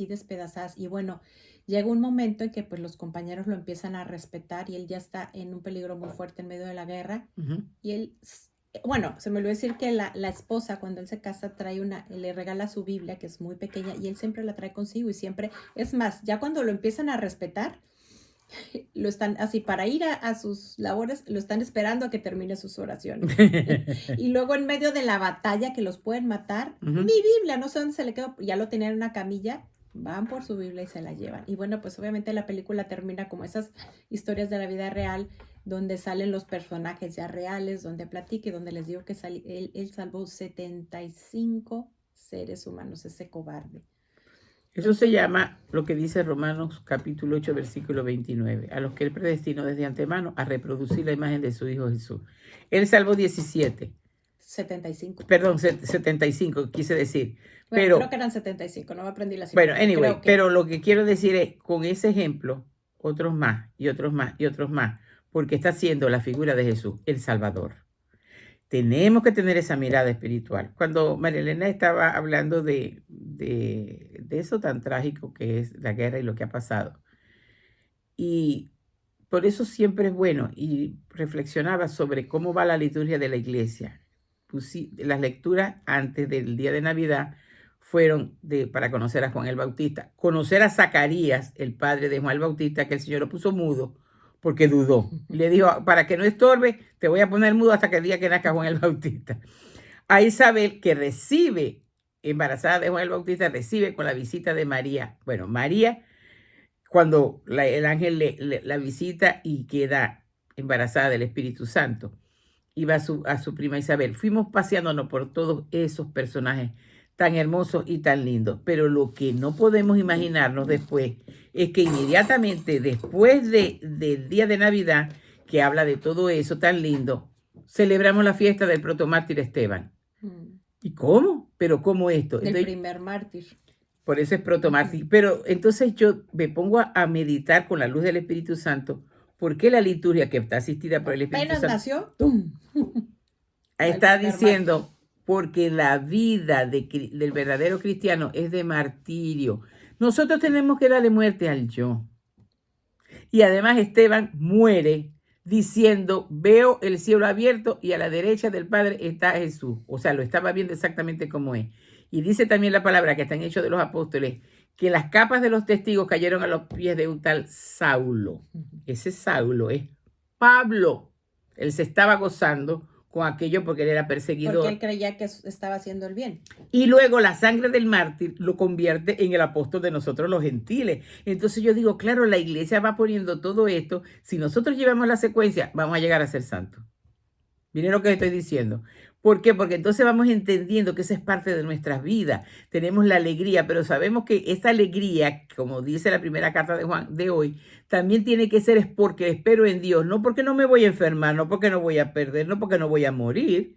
despedazadas. Y bueno, llega un momento en que pues los compañeros lo empiezan a respetar y él ya está en un peligro muy fuerte en medio de la guerra. Y él, bueno, se me olvidó decir que la esposa cuando él se casa le regala su Biblia, que es muy pequeña, y él siempre la trae consigo y siempre, es más, ya cuando lo empiezan a respetar, lo están así para ir a sus labores, lo están esperando a que termine sus oraciones. Y luego en medio de la batalla que los pueden matar, mi Biblia, no sé dónde se le quedó, ya lo tenían en una camilla, van por su Biblia y se la llevan. Y bueno, pues obviamente la película termina como esas historias de la vida real, donde salen los personajes ya reales, donde platique, donde les digo que él salvó 75 seres humanos, ese cobarde. Eso se llama lo que dice Romanos capítulo 8, versículo 29, a los que él predestinó desde antemano a reproducir la imagen de su Hijo Jesús. Él salvó 17. 75. Perdón, 75, quise decir. Bueno, pero, creo que eran 75, no me aprendí la cifra. Bueno, anyway, pero lo que quiero decir es, con ese ejemplo, otros más, y otros más, y otros más, porque está siendo la figura de Jesús, el Salvador. Tenemos que tener esa mirada espiritual. Cuando María Elena estaba hablando de eso tan trágico que es la guerra y lo que ha pasado, y por eso siempre es bueno, y reflexionaba sobre cómo va la liturgia de la iglesia. Pues sí, las lecturas antes del día de Navidad fueron para conocer a Juan el Bautista, conocer a Zacarías, el padre de Juan el Bautista, que el Señor lo puso mudo porque dudó. Le dijo, para que no estorbe, te voy a poner mudo hasta que el día que nazca Juan el Bautista. A Isabel, que recibe, embarazada de Juan el Bautista, recibe con la visita de María. Bueno, María, cuando el ángel la visita y queda embarazada del Espíritu Santo, iba a su prima Isabel. Fuimos paseándonos por todos esos personajes tan hermosos y tan lindos. Pero lo que no podemos imaginarnos después es que inmediatamente después del día de Navidad, que habla de todo eso tan lindo, celebramos la fiesta del protomártir Esteban. ¿Y cómo? ¿Pero cómo esto? El primer mártir. Por eso es protomártir. Pero entonces yo me pongo a meditar con la luz del Espíritu Santo. ¿Por qué la liturgia que está asistida por el Espíritu Santo? Apenas nació. ¡Tum! Está diciendo, porque la vida del verdadero cristiano es de martirio. Nosotros tenemos que darle muerte al yo. Y además Esteban muere diciendo, veo el cielo abierto y a la derecha del Padre está Jesús. O sea, lo estaba viendo exactamente como es. Y dice también la palabra que está en Hechos de los Apóstoles, que las capas de los testigos cayeron a los pies de un tal Saulo. Ese Saulo es Pablo. Él se estaba gozando con aquello porque él era perseguidor. Porque él creía que estaba haciendo el bien. Y luego la sangre del mártir lo convierte en el apóstol de nosotros los gentiles. Entonces yo digo, claro, la iglesia va poniendo todo esto. Si nosotros llevamos la secuencia, vamos a llegar a ser santos. Miren lo que estoy diciendo. ¿Por qué? Porque entonces vamos entendiendo que esa es parte de nuestras vidas. Tenemos la alegría, pero sabemos que esa alegría, como dice la primera carta de Juan de hoy, también tiene que ser es porque espero en Dios, no porque no me voy a enfermar, no porque no voy a perder, no porque no voy a morir,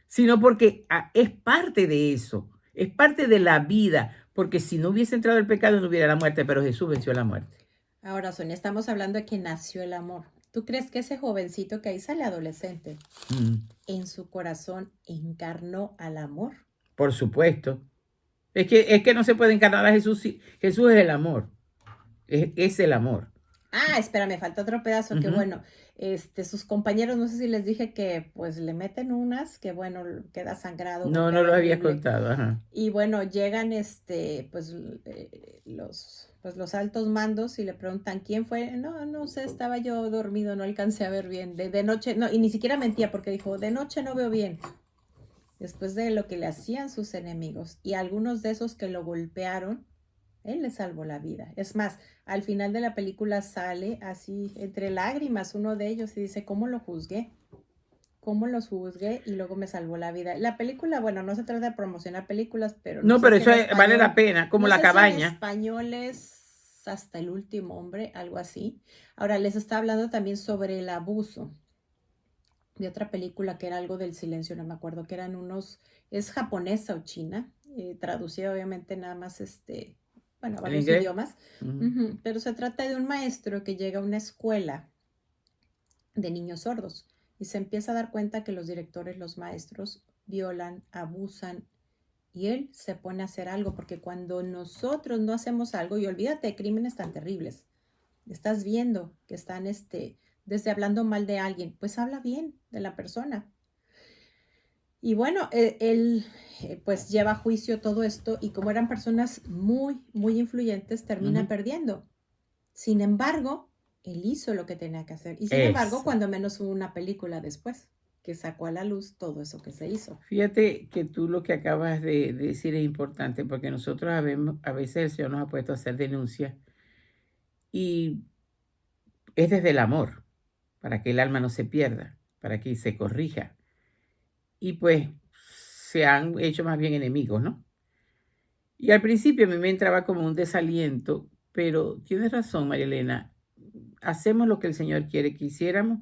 sino porque es parte de eso, es parte de la vida, porque si no hubiese entrado el pecado no hubiera la muerte, pero Jesús venció la muerte. Ahora, Sonia, estamos hablando de que nació el amor. ¿Tú crees que ese jovencito que ahí sale adolescente, en su corazón encarnó al amor? Por supuesto. Es que no se puede encarnar a Jesús. Jesús es el amor. Es el amor. Ah, espera, me falta otro pedazo, que bueno, sus compañeros, no sé si les dije que pues le meten unas, que bueno, queda sangrado. No, no lo habías contado, ajá. Y bueno, llegan pues los altos mandos y le preguntan quién fue. No sé, estaba yo dormido, no alcancé a ver bien. De noche, no, y ni siquiera mentía porque dijo, de noche no veo bien. Después de lo que le hacían sus enemigos y algunos de esos que lo golpearon, él le salvó la vida. Es más, al final de la película sale así entre lágrimas uno de ellos y dice, ¿cómo lo juzgué? ¿Cómo los juzgué? Y luego me salvó la vida. La película, bueno, no se trata de promocionar películas, pero... No, pero eso vale la pena, como La Cabaña. Si en español es Hasta el último hombre, algo así. Ahora, les está hablando también sobre el abuso de otra película que era algo del silencio, no me acuerdo, que eran es japonesa o china, traducida obviamente nada más bueno, varios idiomas, pero se trata de un maestro que llega a una escuela de niños sordos y se empieza a dar cuenta que los directores, los maestros, violan, abusan y él se pone a hacer algo, porque cuando nosotros no hacemos algo, y olvídate de crímenes tan terribles, estás viendo que están desde hablando mal de alguien, pues habla bien de la persona. Y bueno, él pues lleva a juicio todo esto y como eran personas muy, muy influyentes, termina perdiendo. Sin embargo, él hizo lo que tenía que hacer. Y sin embargo, cuando menos hubo una película después que sacó a la luz todo eso que se hizo. Fíjate que tú lo que acabas de decir es importante porque nosotros a veces el Señor nos ha puesto a hacer denuncias y es desde el amor, para que el alma no se pierda, para que se corrija. Y pues se han hecho más bien enemigos, ¿no? Y al principio a mí me entraba como un desaliento, pero tienes razón, María Elena, hacemos lo que el Señor quiere que hiciéramos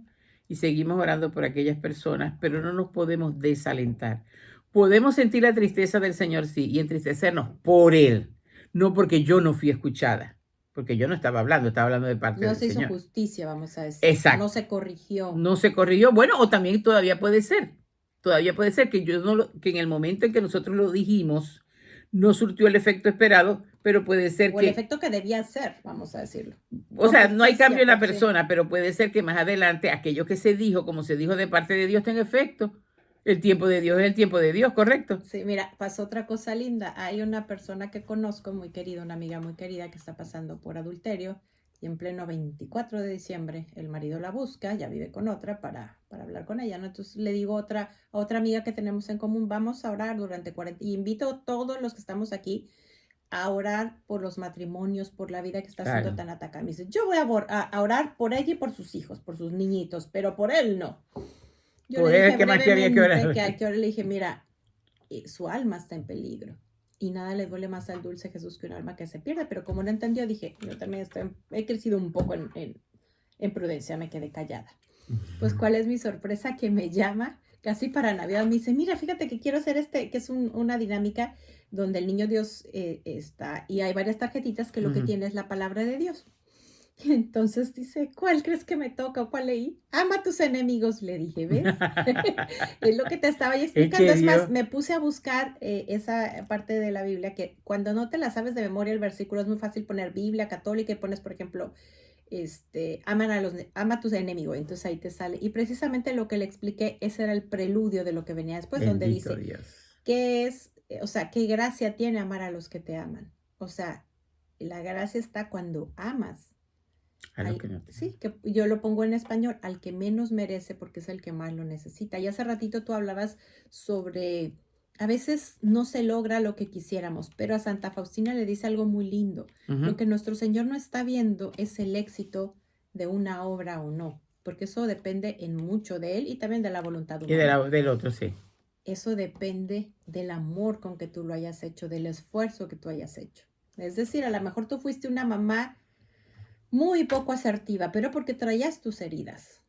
y seguimos orando por aquellas personas, pero no nos podemos desalentar. Podemos sentir la tristeza del Señor, sí, y entristecernos por Él, no porque yo no fui escuchada, porque yo no estaba hablando de parte del Señor. No se hizo justicia, vamos a decir. Exacto. No se corrigió. No se corrigió. Bueno, o también todavía puede ser que que en el momento en que nosotros lo dijimos, no surtió el efecto esperado, pero puede ser o que... el efecto que debía ser, vamos a decirlo. O sea, no hay cambio en la persona, pero puede ser que más adelante aquello que se dijo, como se dijo de parte de Dios, tenga efecto. El tiempo de Dios es el tiempo de Dios, ¿correcto? Sí, mira, pasó otra cosa linda. Hay una persona que conozco muy querida, una amiga muy querida que está pasando por adulterio y en pleno 24 de diciembre el marido la busca, ya vive con otra para hablar con ella, ¿no? Entonces le digo a otra amiga que tenemos en común, vamos a orar durante 40, y invito a todos los que estamos aquí a orar por los matrimonios, por la vida que está siendo tan atacada. Me dice, yo voy a orar por ella y por sus hijos, por sus niñitos, pero por él no. Yo le dije, ¿qué más que había que orar? Le dije, mira, su alma está en peligro. Y nada le duele más al dulce Jesús que un alma que se pierde. Pero como no entendió, dije, yo también he crecido un poco en prudencia, me quedé callada. Pues, ¿cuál es mi sorpresa? Que me llama casi para Navidad. Me dice, mira, fíjate que quiero hacer que es una dinámica donde el niño Dios está. Y hay varias tarjetitas que lo que tiene es la palabra de Dios. Y entonces dice, ¿cuál crees que me toca o cuál leí? Ama a tus enemigos, le dije, ¿ves? Es lo que te estaba explicando. Es más, me puse a buscar esa parte de la Biblia que cuando no te la sabes de memoria el versículo es muy fácil poner Biblia católica y pones, por ejemplo, ama a tus enemigos. Entonces ahí te sale. Y precisamente lo que le expliqué, ese era el preludio de lo que venía después, donde Bendito dice, Dios. ¿qué es? O sea, ¿qué gracia tiene amar a los que te aman? O sea, la gracia está cuando amas A lo que no te. sí, que yo lo pongo en español, al que menos merece porque es el que más lo necesita. Y hace ratito tú hablabas sobre, a veces no se logra lo que quisiéramos, pero a Santa Faustina le dice algo muy lindo. Lo Ujú. que nuestro Señor no está viendo es el éxito de una obra o no, porque eso depende en mucho de Él y también de la voluntad Y humana. del otro, sí. Eso depende del amor con que tú lo hayas hecho, del esfuerzo que tú hayas hecho. Es decir, a lo mejor tú fuiste una mamá muy poco asertiva, pero porque traías tus heridas,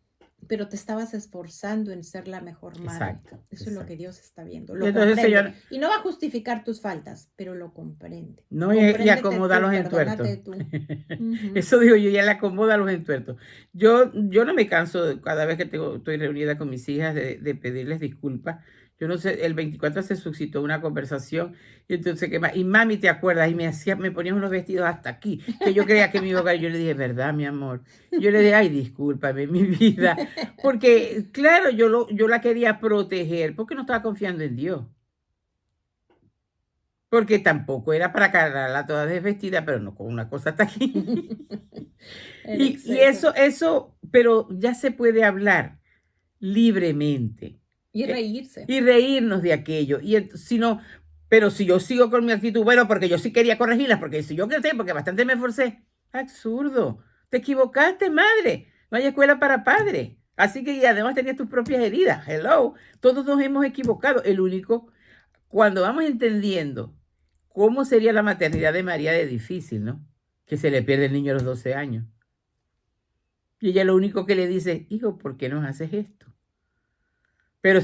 pero te estabas esforzando en ser la mejor madre. Exacto, Eso es lo que exacto. Dios está viendo, Y lo entonces, comprende. Señor, Y no va a justificar tus faltas, pero lo comprende. no, y Compréndete acomoda tú, los perdónate entuertos. tú. Ujú. Eso digo yo, ya le acomoda los entuertos. Yo no me canso cada vez que estoy reunida con mis hijas de pedirles disculpas. Yo no sé, el 24 se suscitó una conversación y entonces, y mami, ¿te acuerdas? Y me ponían unos vestidos hasta aquí, que yo creía que me iba a caer. Yo le dije, ¿verdad, mi amor? Yo le dije, ay, discúlpame, mi vida. Porque, claro, yo la quería proteger porque no estaba confiando en Dios. Porque tampoco era para cargarla toda desvestida, pero no con una cosa hasta aquí. El Y exceso. eso, pero ya se puede hablar libremente Y eh, reírse. y reírnos de aquello. Si no, pero si yo sigo con mi actitud, bueno, porque yo sí quería corregirlas, porque si yo quería, porque bastante me esforcé. Absurdo. Te equivocaste, madre. No hay escuela para padres. Así que y además tenías tus propias heridas. Hello. Todos nos hemos equivocado. El único, cuando vamos entendiendo cómo sería la maternidad de María de difícil, ¿no? Que se le pierde el niño a los 12 años. Y ella lo único que le dice, hijo, ¿por qué nos haces esto? Pero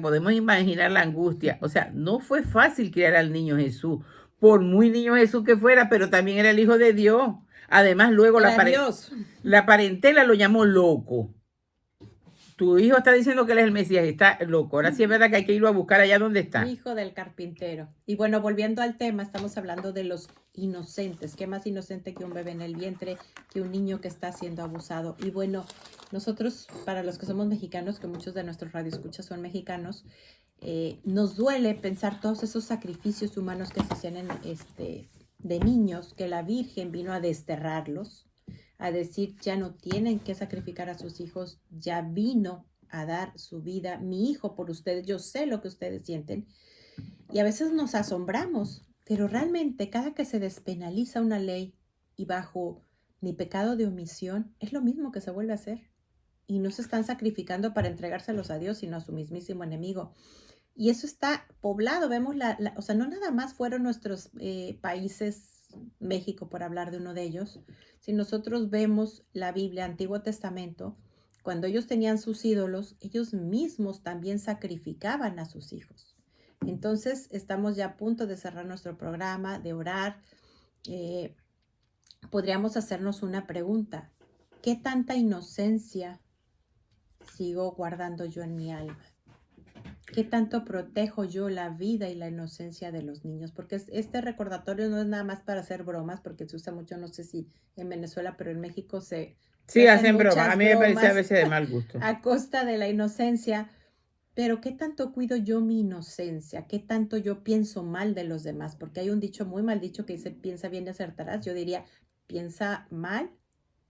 podemos imaginar la angustia. O sea, no fue fácil criar al niño Jesús, por muy niño Jesús que fuera, pero también era el Hijo de Dios. Además, luego Era Dios. la parentela lo llamó loco. Tu hijo está diciendo que él es el Mesías y está loco. Ahora sí es verdad que hay que irlo a buscar allá donde está. Hijo del carpintero. Y bueno, volviendo al tema, estamos hablando de los inocentes. ¿Qué más inocente que un bebé en el vientre, que un niño que está siendo abusado? Y bueno, nosotros, para los que somos mexicanos, que muchos de nuestros radioescuchas son mexicanos, nos duele pensar todos esos sacrificios humanos que se hacían de niños, que la Virgen vino a desterrarlos, a decir, ya no tienen que sacrificar a sus hijos, ya vino a dar su vida, mi hijo por ustedes, yo sé lo que ustedes sienten. Y a veces nos asombramos, pero realmente cada que se despenaliza una ley y bajo mi pecado de omisión, es lo mismo que se vuelve a hacer. Y no se están sacrificando para entregárselos a Dios, sino a su mismísimo enemigo. Y eso está poblado, vemos o sea, no nada más fueron nuestros países, México por hablar de uno de ellos, si nosotros vemos la Biblia, Antiguo Testamento, cuando ellos tenían sus ídolos, ellos mismos también sacrificaban a sus hijos. Entonces, estamos ya a punto de cerrar nuestro programa, de orar. Podríamos hacernos una pregunta. ¿Qué tanta inocencia sigo guardando yo en mi alma? ¿Qué tanto protejo yo la vida y la inocencia de los niños? Porque este recordatorio no es nada más para hacer bromas, porque se usa mucho, no sé si en Venezuela, pero en México se Sí, hacen hacen bromas. A muchas mí me parece a bromas veces de mal gusto. a costa de la inocencia. Pero ¿qué tanto cuido yo mi inocencia? ¿Qué tanto yo pienso mal de los demás? Porque hay un dicho muy mal dicho que dice, piensa bien y acertarás. Yo diría, piensa mal,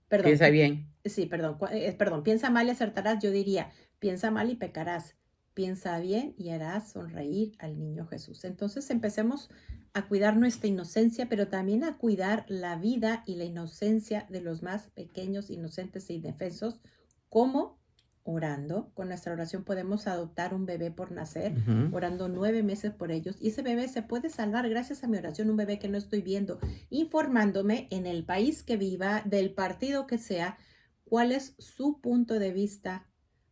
perdón, Piensa bien. sí, perdón, piensa mal y acertarás. Yo diría, piensa mal y pecarás. Piensa bien y harás sonreír al niño Jesús. Entonces empecemos a cuidar nuestra inocencia, pero también a cuidar la vida y la inocencia de los más pequeños, inocentes e indefensos, como orando. Con nuestra oración podemos adoptar un bebé por nacer, orando 9 meses por ellos. Y ese bebé se puede salvar gracias a mi oración, un bebé que no estoy viendo, informándome en el país que viva, del partido que sea, cuál es su punto de vista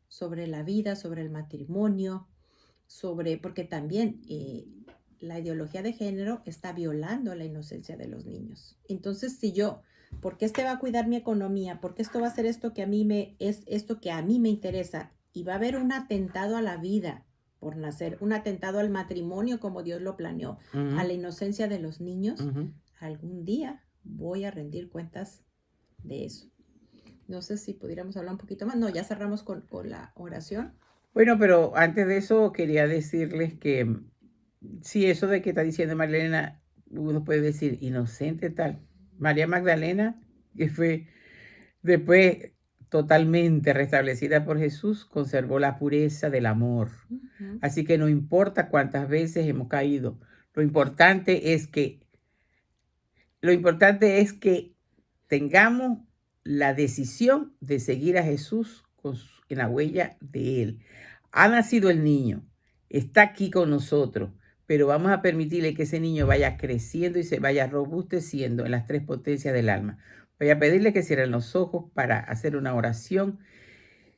sobre la vida, sobre el matrimonio, porque también la ideología de género está violando la inocencia de los niños. Entonces, ¿por qué este va a cuidar mi economía? ¿Por qué esto va a ser esto que es esto que a mí me interesa? Y va a haber un atentado a la vida por nacer, un atentado al matrimonio como Dios lo planeó, a la inocencia de los niños. Algún día voy a rendir cuentas de eso. No sé si pudiéramos hablar un poquito más. No, ya cerramos con la oración. Bueno, pero antes de eso quería decirles que sí, eso de que está diciendo Magdalena, uno puede decir inocente tal. María Magdalena, que fue después totalmente restablecida por Jesús, conservó la pureza del amor. Ujú. Así que no importa cuántas veces hemos caído, lo importante es que lo importante es que tengamos la decisión de seguir a Jesús en la huella de Él. Ha nacido el niño, está aquí con nosotros, pero vamos a permitirle que ese niño vaya creciendo y se vaya robusteciendo en las tres potencias del alma. Voy a pedirle que cierren los ojos para hacer una oración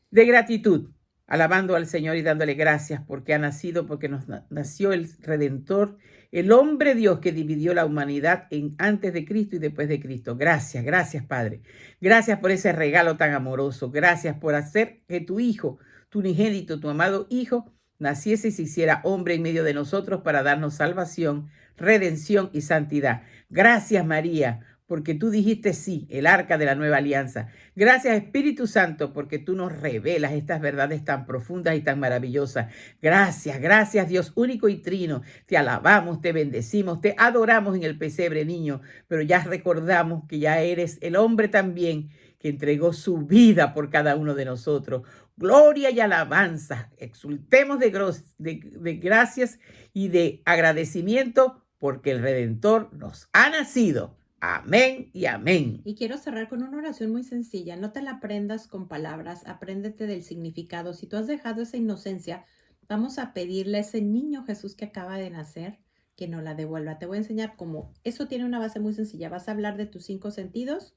de gratitud, alabando al Señor y dándole gracias porque ha nacido, porque nos nació el Redentor, el hombre Dios que dividió la humanidad en antes de Cristo y después de Cristo. Gracias, gracias Padre. Gracias por ese regalo tan amoroso. Gracias por hacer que tu Hijo, tu unigénito, tu amado Hijo, naciese y se hiciera hombre en medio de nosotros para darnos salvación, redención y santidad. Gracias María, porque tú dijiste sí, el arca de la nueva alianza. Gracias Espíritu Santo, porque tú nos revelas estas verdades tan profundas y tan maravillosas. Gracias, gracias Dios único y trino. Te alabamos, te bendecimos, te adoramos en el pesebre, niño, pero ya recordamos que ya eres el hombre también que entregó su vida por cada uno de nosotros. Gloria y alabanza. Exultemos de gracias y de agradecimiento porque el Redentor nos ha nacido. Amén y amén. Y quiero cerrar con una oración muy sencilla. No te la aprendas con palabras, apréndete del significado. Si tú has dejado esa inocencia, vamos a pedirle a ese niño Jesús que acaba de nacer que nos la devuelva. Te voy a enseñar cómo. Eso tiene una base muy sencilla. Vas a hablar de tus 5 sentidos,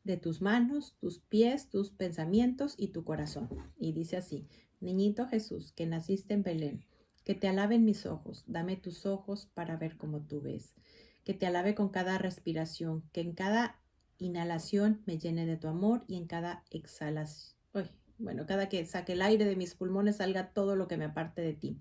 de tus manos, tus pies, tus pensamientos y tu corazón. Y dice así: Niñito Jesús, que naciste en Belén, que te alaben mis ojos, dame tus ojos para ver como tú ves. Que te alabe con cada respiración, que en cada inhalación me llene de tu amor y en cada exhalación, cada que saque el aire de mis pulmones salga todo lo que me aparte de ti.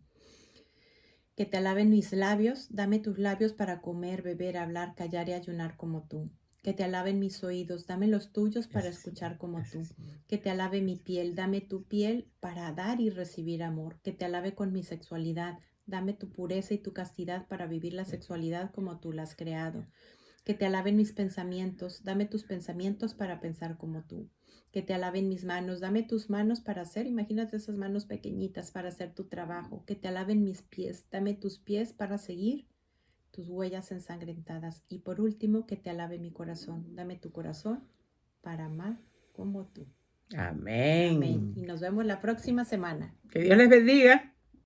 Que te alaben mis labios, dame tus labios para comer, beber, hablar, callar y ayunar como tú. Que te alaben mis oídos, dame los tuyos para escuchar como tú. Que te alabe mi piel, dame tu piel para dar y recibir amor. Que te alabe con mi sexualidad, dame tu pureza y tu castidad para vivir la sexualidad como tú la has creado. Que te alaben mis pensamientos, dame tus pensamientos para pensar como tú. Que te alaben mis manos, dame tus manos para hacer, imagínate esas manos pequeñitas para hacer tu trabajo. Que te alaben mis pies, dame tus pies para seguir tus huellas ensangrentadas. Y por último, que te alabe mi corazón, dame tu corazón para amar como tú. Amén. Amén. Y nos vemos la próxima semana. Que Dios les bendiga.